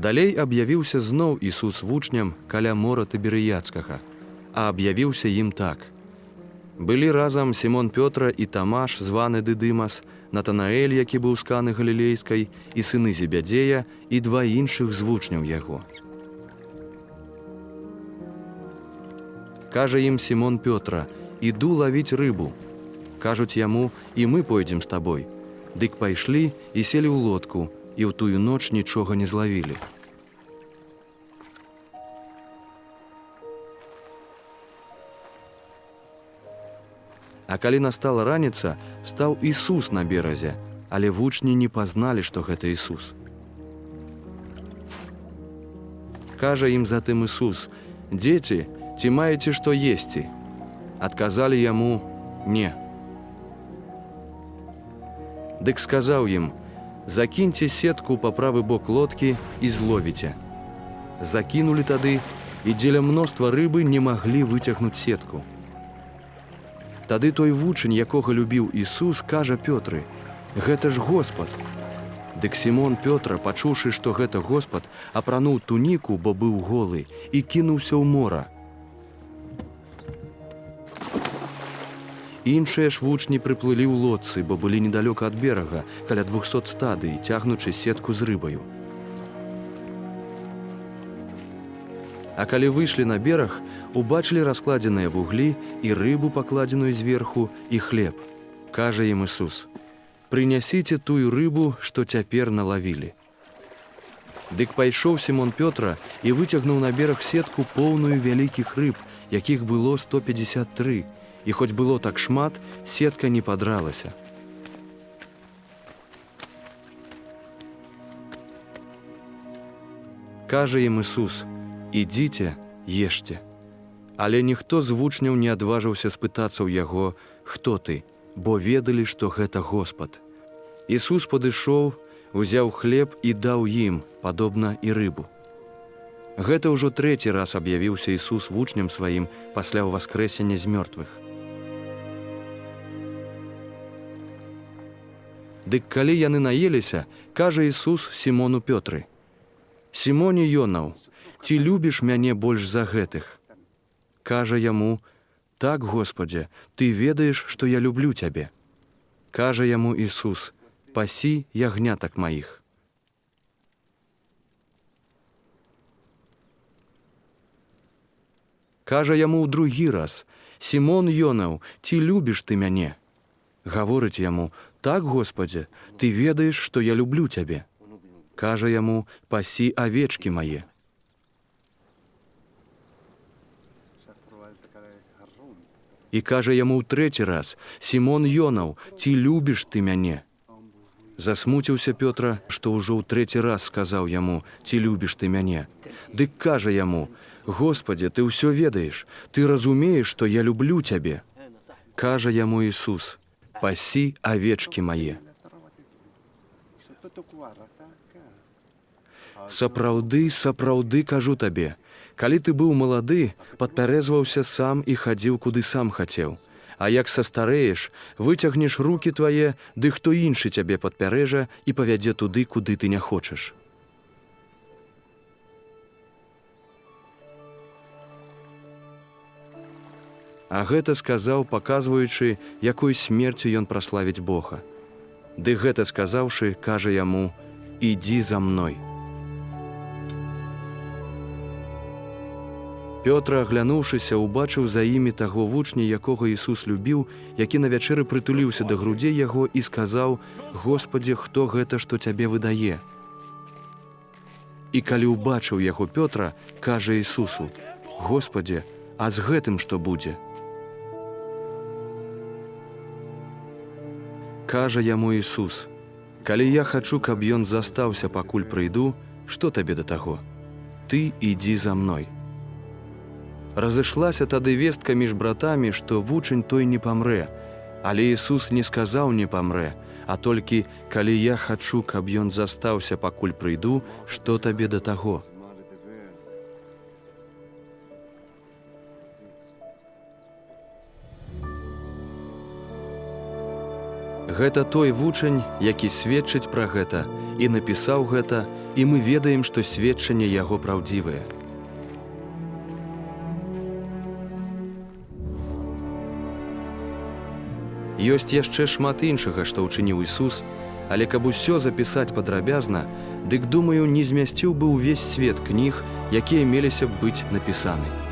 Далей аб'явіўся зноў Ісус вучням каля мора Тыберыядскага, а аб'явіўся ім так. Былі разам Сімон Пётра і Тамаш, званы Дыдымас, Натанаэль, які быў з Каны Галілейскай, і сыны Зебядзея, і два іншых з вучняў яго. Кажа ім Сімон Пётра: «Іду лавіць рыбу». Кажуць яму: «І мы пойдзем з табой». Дык пайшлі і селі ў лодку, і ў тую ноч нічога не злавілі. А калі настала раніца, стаў Ісус на беразе, але вучні не пазналі, што гэта Ісус. Кажа ім затым Ісус: «Дзеці, ці маеце што есці?» Адказалі яму: «Не». Дык сказаў ім: «Закіньце сетку па правы бок лодкі і зловіце». Закінулі тады, і дзеля мноства рыбы не маглі выцягнуць сетку. Тады той вучань, якога любіў Ісус, кажа Пётры: «Гэта ж Господ». Дык Сімон Пётра, пачуўшы, што гэта Господ, апрануў туніку, бо быў голы, і кінуўся ў мора. Іншыя ж вучні прыплылі ў лодцы, бо былі недалёка ад берага, каля 200 стадый, цягнучы сетку з рыбаю. А калі выйшлі на бераг, убачылі раскладзеныя вуглі і рыбу, пакладзеную зверху, і хлеб. Кажа ім Ісус: «Прынясіце тую рыбу, што цяпер налавілі». Дык пайшоў Сімон Пётра і выцягнуў на бераг сетку поўную вялікіх рыб, якіх было 153, і хоць было так шмат, сетка не падралася. Кажа ім Ісус: «Ідзіце, ешце». Але ніхто з вучняў не адважыўся спытацца ў яго: «Хто ты?», бо ведалі, што гэта Господ. Ісус падышоў, узяў хлеб і даў ім, падобна і рыбу. Гэта ўжо трэці раз аб'явіўся Ісус вучням сваім пасля ўваскрэсення з мёртвых. Дык калі яны наеліся, кажа Ісус Сімону Пётры: «Сімоне Йонаў, ці любіш мяне больш за гэтых?» Кажа яму: «Так, Господзе, ты ведаеш, што я люблю цябе». Кажа яму Ісус: «Пасі ягнятак маіх». Кажа яму ў другі раз: «Сімон Йонаў, ці любіш ты мяне?» Гаворыць яму: «Так, Господзе, ты ведаеш, што я люблю цябе». Кажа яму: «Пасі авечкі мае». І кажа яму ў трэці раз: «Сімон Йонаў, ці любіш ты мяне?» Засмуціўся Пётра, што ўжо ў трэці раз сказаў яму: «Ці любіш ты мяне?» Дык кажа яму: «Господзе, ты ўсё ведаеш, ты разумееш, што я люблю цябе». Кажа яму Ісус: «Пасі авечкі мае». Сапраўды, сапраўды кажу табе, калі ты быў малады, падпярэзваўся сам і хадзіў, куды сам хацеў. А як састарэеш, выцягнеш рукі твае, ды хто іншы цябе падпярэжа і павядзе туды, куды ты не хочаш. А гэта сказаў, паказваючы, якой смерцю ён праславіць Бога. Ды гэта сказаўшы, кажа яму: «Ідзі за мной». Пётр, аглянуўшыся, убачыў за імі таго вучня, якога Ісус любіў, які на вячэры прытуліўся да грудзей яго і сказаў: «Господзе, хто гэта, што цябе выдае?» І калі ўбачыў яго Пётра, кажа Ісусу: «Господзе, а з гэтым што будзе?» Кажа яму Ісус: «Калі я хачу, каб ён застаўся, пакуль прыйду, што табе да таго? Ты ідзі за мной». Разышлася тады вестка між братамі, што вучань той не памрэ, але Ісус не сказаў «не памрэ», а толькі «калі я хачу, каб ён застаўся, пакуль прыйду, што табе да таго?» Гэта той вучань, які сведчыць пра гэта і напісаў гэта, і мы ведаем, што сведчанне яго праўдзівае. Ёсць яшчэ шмат іншага, што ўчыніў Ісус, але каб усё запісаць падрабязна, дык, думаю, не змясціў бы ўвесь свет кніг, якія меліся б быць напісаны.